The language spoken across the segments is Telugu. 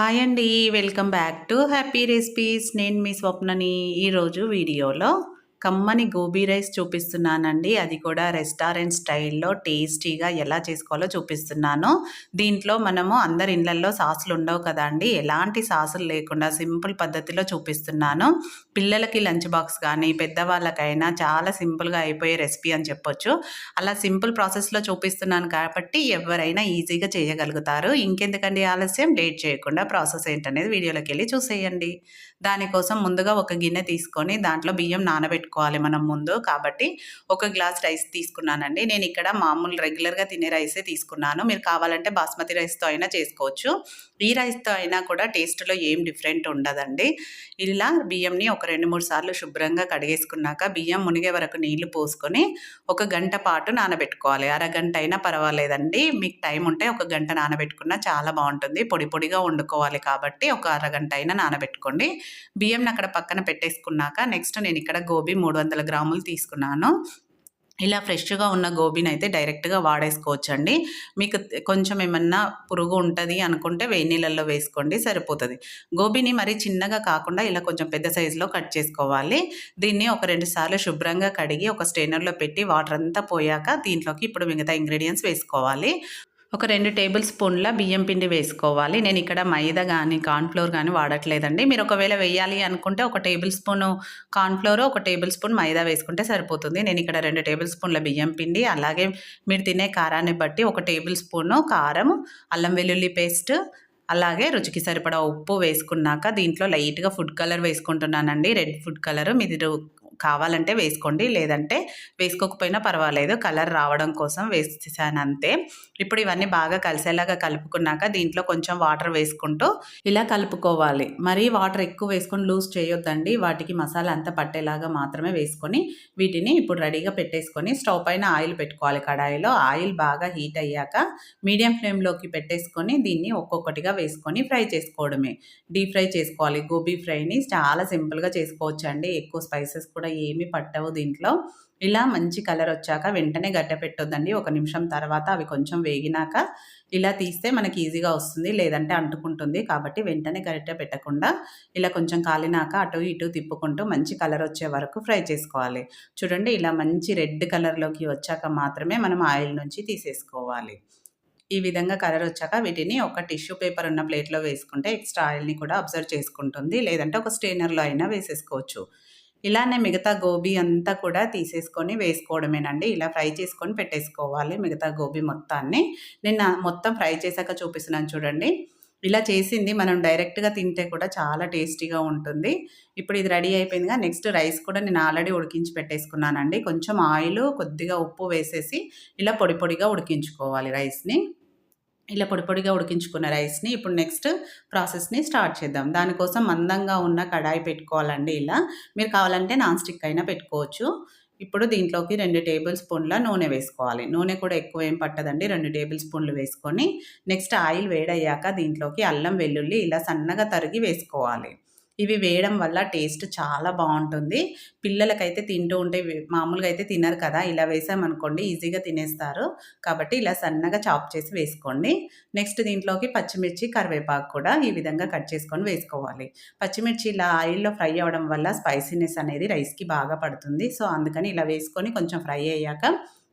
హాయ్ అండి. Welcome back to happy recipes. నేను మీ స్వప్నని. ఈరోజు వీడియోలో కమ్మని గోబీ రైస్ చూపిస్తున్నానండి. అది కూడా రెస్టారెంట్ స్టైల్‌లో టేస్టీగా ఎలా చేసుకోవాలో చూపిస్తున్నాను. దీంట్లో మనము అందరి ఇళ్లల్లో సాసులు ఉండవు కదండీ! ఎలాంటి సాసులు లేకుండా సింపుల్ పద్ధతిలో చూపిస్తున్నాను. పిల్లలకి లంచ్ బాక్స్ కానీ, పెద్దవాళ్ళకైనా చాలా సింపుల్‌గా అయిపోయే రెసిపీ అని చెప్పొచ్చు. అలా సింపుల్ ప్రాసెస్‌లో చూపిస్తున్నాను కాబట్టి ఎవరైనా ఈజీగా చేయగలుగుతారు. ఇంకెందుకండి ఆలస్యం, లేట్ చేయకుండా ప్రాసెస్ ఏంటనేది వీడియోలోకెళ్ళి చూసేయండి. దానికోసం ముందుగా ఒక గిన్నె తీసుకొని దాంట్లో బియ్యం నానబెట్టుకోవాలి మనం ముందు. కాబట్టి ఒక గ్లాస్ రైస్ తీసుకున్నానండి. నేను ఇక్కడ మామూలు రెగ్యులర్‌గా తినే రైసే తీసుకున్నాను. మీరు కావాలంటే బాస్మతి రైస్‌తో అయినా చేసుకోవచ్చు. ఈ రైస్‌తో అయినా కూడా టేస్ట్‌లో ఏం డిఫరెంట్ ఉండదండి. ఇలా బియ్యంని ఒక 2, 3 సార్లు శుభ్రంగా కడిగేసుకున్నాక బియ్యం మునిగే వరకు నీళ్లు పోసుకొని ఒక గంట పాటు నానబెట్టుకోవాలి. అరగంట అయినా పర్వాలేదండి. మీకు టైం ఉంటే ఒక గంట నానబెట్టుకున్నా చాలా బావుంటుంది. పొడి పొడిగా వండుకోవాలి కాబట్టి ఒక అరగంట అయినా నానబెట్టుకోండి. బియ్యంని అక్కడ పక్కన పెట్టేసుకున్నాక నెక్స్ట్ నేను ఇక్కడ గోబీ 300 గ్రాములు తీసుకున్నాను. ఇలా ఫ్రెష్‌గా ఉన్న గోబీనైతే డైరెక్ట్‌గా వాడేసుకోవచ్చండి. మీకు కొంచెం ఏమన్నా పురుగు ఉంటది అనుకుంటే వేడి నీళ్ళల్లో వేసుకోండి సరిపోతది. గోబీని మరీ చిన్నగా కాకుండా ఇలా కొంచెం పెద్ద సైజులో కట్ చేసుకోవాలి. దీన్ని ఒక 2 సార్లు శుభ్రంగా కడిగి ఒక స్ట్రెయినర్‌లో పెట్టి వాటర్ అంతా పోయాక దీంట్లోకి ఇప్పుడు మిగతా ఇంగ్రీడియెంట్స్ వేసుకోవాలి. ఒక 2 టేబుల్ స్పూన్ల బియ్యం పిండి వేసుకోవాలి. నేను ఇక్కడ మైదా గానీ, కార్న్‌ఫ్లోర్ గానీ వాడట్లేదండి. మీరు ఒకవేళ వేయాలి అనుకుంటే ఒక టేబుల్ స్పూను కార్న్‌ఫ్లోర్, ఒక టేబుల్ స్పూన్ మైదా వేసుకుంటే సరిపోతుంది. నేను ఇక్కడ 2 టేబుల్ స్పూన్ల బియ్యం పిండి, అలాగే మీరు తినే కారాన్ని బట్టి ఒక టేబుల్ స్పూను కారం, అల్లం వెల్లుల్లి పేస్ట్, అలాగే రుచికి సరిపడా ఉప్పు వేసుకున్నాక దీంట్లో లైట్‌గా ఫుడ్ కలర్ వేసుకుంటున్నానండి. రెడ్ ఫుడ్ కలర్ మీరు కావాలంటే వేసుకోండి. లేదంటే వేసుకోకపోయినా పర్వాలేదు. కలర్ రావడం కోసం వేసేసానంతే. ఇప్పుడు ఇవన్నీ బాగా కలిసేలాగా కలుపుకున్నాక దీంట్లో కొంచెం వాటర్ వేసుకుంటూ ఇలా కలుపుకోవాలి. మరీ వాటర్ ఎక్కువ వేసుకొని లూజ్ చేయొద్దండి. వాటికి మసాలా అంతా పట్టేలాగా మాత్రమే వేసుకొని వీటిని ఇప్పుడు రెడీగా పెట్టేసుకొని స్టవ్ పైన ఆయిల్ పెట్టుకోవాలి కడాయిలో. ఆయిల్ బాగా హీట్ అయ్యాక మీడియం ఫ్లేమ్‌లోకి పెట్టేసుకొని దీన్ని ఒక్కొక్కటిగా వేసుకొని ఫ్రై చేసుకోవడమే. డీప్ ఫ్రై చేసుకోవాలి. గోబీ ఫ్రైని చాలా సింపుల్‌గా చేసుకోవచ్చండి. ఎక్కువ స్పైసెస్ కూడా ఏమీ పట్టవు దీంట్లో. ఇలా మంచి కలర్ వచ్చాక వెంటనే గరిటె పెట్టొద్దండి. ఒక నిమిషం తర్వాత అవి కొంచెం వేగినాక ఇలా తీస్తే మనకి ఈజీగా వస్తుంది. లేదంటే అంటుకుంటుంది. కాబట్టి వెంటనే గరిటె పెట్టకుండా ఇలా కొంచెం కాలినాక అటు ఇటు తిప్పుకుంటూ మంచి కలర్ వచ్చే వరకు ఫ్రై చేసుకోవాలి. చూడండి ఇలా మంచి రెడ్ కలర్‌లోకి వచ్చాక మాత్రమే మనం ఆయిల్ నుంచి తీసేసుకోవాలి. ఈ విధంగా కలర్ వచ్చాక వీటిని ఒక టిష్యూ పేపర్ ఉన్న ప్లేట్‌లో వేసుకుంటే ఎక్స్‌ట్రా ఆయిల్‌ని కూడా అబ్జర్వ్ చేసుకుంటుంది. లేదంటే ఒక స్ట్రెయినర్‌లో అయినా వేసేసుకోవచ్చు. ఇలానే మిగతా గోబీ అంతా కూడా తీసేసుకొని వేసుకోవడమేనండి. ఇలా ఫ్రై చేసుకొని పెట్టేసుకోవాలి మిగతా గోబీ మొత్తాన్ని. నేను మొత్తం ఫ్రై చేశాక చూపిస్తున్నాను చూడండి. ఇలా చేసింది మనం డైరెక్ట్‌గా తింటే కూడా చాలా టేస్టీగా ఉంటుంది. ఇప్పుడు ఇది రెడీ అయిపోయిందిగా. నెక్స్ట్ రైస్ కూడా నేను ఆల్రెడీ ఉడికించి పెట్టేసుకున్నానండి. కొంచెం ఆయిలు, కొద్దిగా ఉప్పు వేసేసి ఇలా పొడి పొడిగా ఉడికించుకోవాలి రైస్‌ని. ఇలా పొడి పొడిగా ఉడికించుకున్న రైస్‌ని ఇప్పుడు నెక్స్ట్ ప్రాసెస్‌ని స్టార్ట్ చేద్దాం. దానికోసం మందంగా ఉన్న కడాయి పెట్టుకోవాలండి ఇలా. మీరు కావాలంటే నాన్ స్టిక్ అయినా పెట్టుకోవచ్చు. ఇప్పుడు దీంట్లోకి 2 టేబుల్ స్పూన్ల నూనె వేసుకోవాలి. నూనె కూడా ఎక్కువ ఏం పట్టదండి. 2 టేబుల్ స్పూన్లు వేసుకొని నెక్స్ట్ ఆయిల్ వేడయ్యాక దీంట్లోకి అల్లం, వెల్లుల్లి ఇలా సన్నగా తరిగి వేసుకోవాలి. ఇవి వేయడం వల్ల టేస్ట్ చాలా బావుంటుంది. పిల్లలకైతే తింటూ ఉంటే మామూలుగా అయితే తినరు కదా! ఇలా వేసామనుకోండి ఈజీగా తినేస్తారు. కాబట్టి ఇలా సన్నగా చాప్ చేసి వేసుకోండి. నెక్స్ట్ దీంట్లోకి పచ్చిమిర్చి, కరివేపాకు కూడా ఈ విధంగా కట్ చేసుకొని వేసుకోవాలి. పచ్చిమిర్చి ఇలా ఆయిల్‌లో ఫ్రై అవ్వడం వల్ల స్పైసీనెస్ అనేది రైస్‌కి బాగా పడుతుంది. సో, అందుకని ఇలా వేసుకొని కొంచెం ఫ్రై అయ్యాక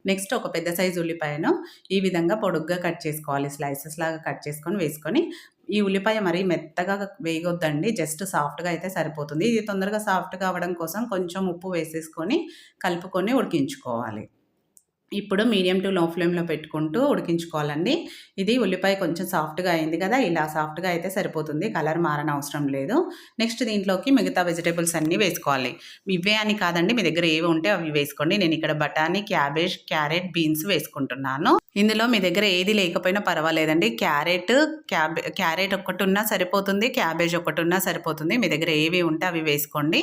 నెక్స్ట్ ఒక పెద్ద సైజు ఉల్లిపాయను ఈ విధంగా పొడుగ్గా కట్ చేసుకోవాలి. స్లైసెస్ లాగా కట్ చేసుకొని వేసుకొని ఈ ఉల్లిపాయ మరీ మెత్తగా వేగొద్దండి. జస్ట్ సాఫ్ట్‌గా అయితే సరిపోతుంది. ఇది తొందరగా సాఫ్ట్‌గా అవ్వడం కోసం కొంచెం ఉప్పు వేసేసుకొని కలుపుకొని ఉడికించుకోవాలి. ఇప్పుడు మీడియం టు లో ఫ్లేమ్‌లో పెట్టుకుంటూ ఉడికించుకోవాలండి. ఇది ఉల్లిపాయ కొంచెం సాఫ్ట్‌గా అయింది కదా! ఇలా సాఫ్ట్‌గా అయితే సరిపోతుంది. కలర్ మారనవసరం లేదు. నెక్స్ట్ దీంట్లోకి మిగతా వెజిటబుల్స్ అన్నీ వేసుకోవాలి. ఇవే అని కాదండి మీ దగ్గర ఏవి ఉంటే అవి వేసుకోండి. నేను ఇక్కడ బఠానీ, క్యాబేజ్, క్యారెట్, బీన్స్ వేసుకుంటున్నాను. ఇందులో మీ దగ్గర ఏది లేకపోయినా పర్వాలేదండి. క్యారెట్ ఒక్కటున్నా సరిపోతుంది. క్యాబేజ్ ఒక్కటున్నా సరిపోతుంది. మీ దగ్గర ఏవి ఉంటే అవి వేసుకోండి.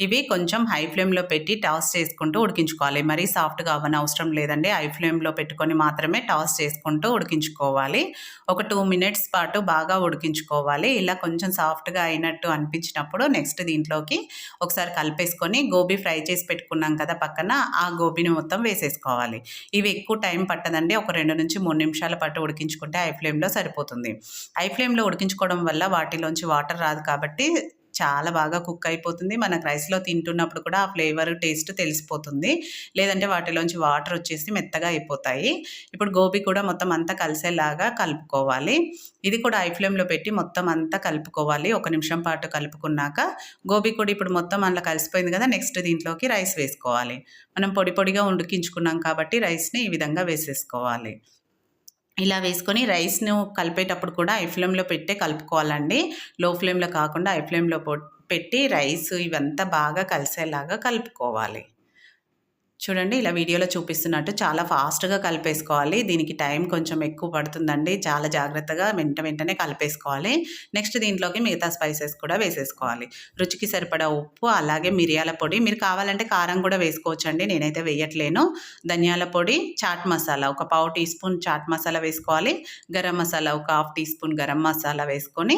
ఇవి కొంచెం హై ఫ్లేమ్‌లో పెట్టి టాస్ చేసుకుంటూ ఉడికించుకోవాలి. మరీ సాఫ్ట్‌గా అవ్వనవసరం లేదండి. హై ఫ్లేమ్‌లో పెట్టుకొని మాత్రమే టాస్ చేసుకుంటూ ఉడికించుకోవాలి. ఒక 2 మినిట్స్ పాటు బాగా ఉడికించుకోవాలి. ఇలా కొంచెం సాఫ్ట్‌గా అయినట్టు అనిపించినప్పుడు నెక్స్ట్ దీంట్లోకి ఒకసారి కలిపేసుకొని గోబీ ఫ్రై చేసి పెట్టుకున్నాం కదా పక్కన, ఆ గోబీని మొత్తం వేసేసుకోవాలి. ఇవి ఎక్కువ టైం పట్టదండి. ఒక ఒక 2-3 నిమిషాల పాటు ఉడికించుకుంటే హై ఫ్లేమ్‌లో సరిపోతుంది. హై ఫ్లేమ్‌లో ఉడికించుకోవడం వల్ల వాటిలోంచి వాటర్ రాదు కాబట్టి చాలా బాగా కుక్ అయిపోతుంది. మనకు రైస్‌లో తింటున్నప్పుడు కూడా ఆ ఫ్లేవర్, టేస్ట్ తెలిసిపోతుంది. లేదంటే వాటిలోంచి వాటర్ వచ్చేసి మెత్తగా అయిపోతాయి. ఇప్పుడు గోబీ కూడా మొత్తం అంతా కలిసేలాగా కలుపుకోవాలి. ఇది కూడా హై ఫ్లేమ్‌లో పెట్టి మొత్తం అంతా కలుపుకోవాలి. ఒక నిమిషం పాటు కలుపుకున్నాక గోబీ కూడా ఇప్పుడు మొత్తం అందులో కలిసిపోయింది కదా! నెక్స్ట్ దీంట్లోకి రైస్ వేసుకోవాలి. మనం పొడి పొడిగా ఉడికించుకున్నాం కాబట్టి రైస్‌ని ఈ విధంగా వేసేసుకోవాలి. ఇలా వేసుకొని రైస్‌ను కలిపేటప్పుడు కూడా హై ఫ్లేమ్‌లో పెట్టే కలుపుకోవాలండి. లో ఫ్లేమ్‌లో కాకుండా హై ఫ్లేమ్‌లో పెట్టి రైస్ ఇవంతా బాగా కలిసేలాగా కలుపుకోవాలి. చూడండి ఇలా వీడియోలో చూపిస్తున్నట్టు చాలా ఫాస్ట్‌గా కలిపేసుకోవాలి. దీనికి టైం కొంచెం ఎక్కువ పడుతుందండి. చాలా జాగ్రత్తగా వెంటనే కలిపేసుకోవాలి. నెక్స్ట్ దీంట్లోకి మిగతా స్పైసెస్ కూడా వేసేసుకోవాలి. రుచికి సరిపడా ఉప్పు, అలాగే మిరియాల పొడి. మీరు కావాలంటే కారం కూడా వేసుకోవచ్చండి. నేనైతే వేయట్లేను. ధనియాల పొడి, చాట్ మసాలా ఒక పావు టీ స్పూన్ చాట్ మసాలా వేసుకోవాలి. గరం మసాలా ఒక half teaspoon garam masala వేసుకొని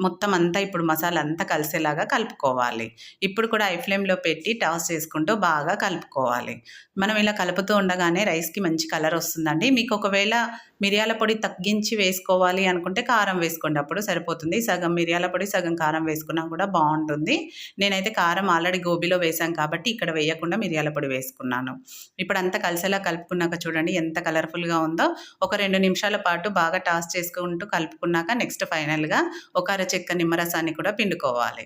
మొత్తం అంతా ఇప్పుడు మసాలా అంతా కలిసేలాగా కలుపుకోవాలి. ఇప్పుడు కూడా హై ఫ్లేమ్‌లో పెట్టి టాస్ చేసుకుంటూ బాగా కలుపుకోవాలి. మనం ఇలా కలుపుతూ ఉండగానే రైస్‌కి మంచి కలర్ వస్తుందండి. మీకు ఒకవేళ మిరియాల పొడి తగ్గించి వేసుకోవాలి అనుకుంటే కారం వేసుకోండి. అప్పుడు సరిపోతుంది. సగం మిరియాల పొడి, సగం కారం వేసుకున్నా కూడా బావుంటుంది. నేనైతే కారం ఆల్రెడీ గోబీలో వేశాం కాబట్టి ఇక్కడ వేయకుండా మిరియాల పొడి వేసుకున్నాను. ఇప్పుడు అంతా కలిసేలా కలుపుకున్నాక చూడండి ఎంత కలర్‌ఫుల్‌గా ఉందో. ఒక 2 నిమిషాల పాటు బాగా టాస్ చేసుకుంటూ కలుపుకున్నాక నెక్స్ట్ ఫైనల్‌గా ఒక అరచెక్క నిమ్మరసాన్ని కూడా పిండుకోవాలి.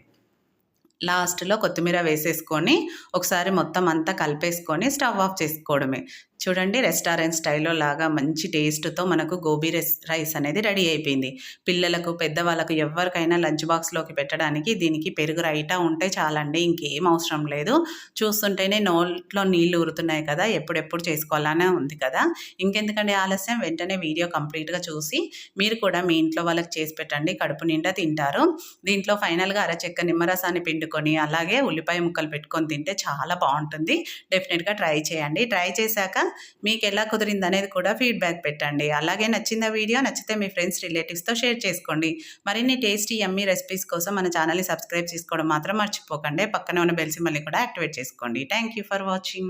లాస్ట్‌లో కొత్తిమీర వేసేసుకొని ఒకసారి మొత్తం అంతా కలిపేసుకొని స్టవ్ ఆఫ్ చేసుకోవడమే. చూడండి రెస్టారెంట్ స్టైల్‌లో లాగా మంచి టేస్ట్‌తో మనకు గోబీ రైస్ అనేది రెడీ అయిపోయింది. పిల్లలకు, పెద్దవాళ్ళకు ఎవ్వరికైనా లంచ్ బాక్స్‌లోకి పెట్టడానికి దీనికి పెరుగు రైతా ఉంటే చాలండి. ఇంకేం అవసరం లేదు. చూస్తుంటేనే నోట్లో నీళ్లు ఊరుతున్నాయి కదా! ఎప్పుడెప్పుడు చేసుకోవాలనే ఉంది కదా! ఇంకెందుకండి ఆలస్యం వెంటనే వీడియో కంప్లీట్‌గా చూసి మీరు కూడా మీ ఇంట్లో వాళ్ళకి చేసి పెట్టండి. కడుపు నిండా తింటారు. దీంట్లో ఫైనల్‌గా అరచెక్క నిమ్మరసాన్ని పిండుకొని అలాగే ఉల్లిపాయ ముక్కలు పెట్టుకొని తింటే చాలా బావుంటుంది. డెఫినిట్‌గా ట్రై చేయండి. ట్రై చేశాక మీకెలా కుదిరిందనేది కూడా ఫీడ్‌బ్యాక్ పెట్టండి. అలాగే నచ్చిందా వీడియో? నచ్చితే మీ ఫ్రెండ్స్, రిలేటివ్స్‌తో షేర్ చేసుకోండి. మరిన్ని టేస్టీ యమ్మీ రెసిపీస్ కోసం మన ఛానెల్‌ని సబ్స్క్రైబ్ చేసుకోవడం మాత్రం మర్చిపోకండి. పక్కనే ఉన్న బెల్ సింబల్‌ని కూడా యాక్టివేట్ చేసుకోండి. Thank you for watching.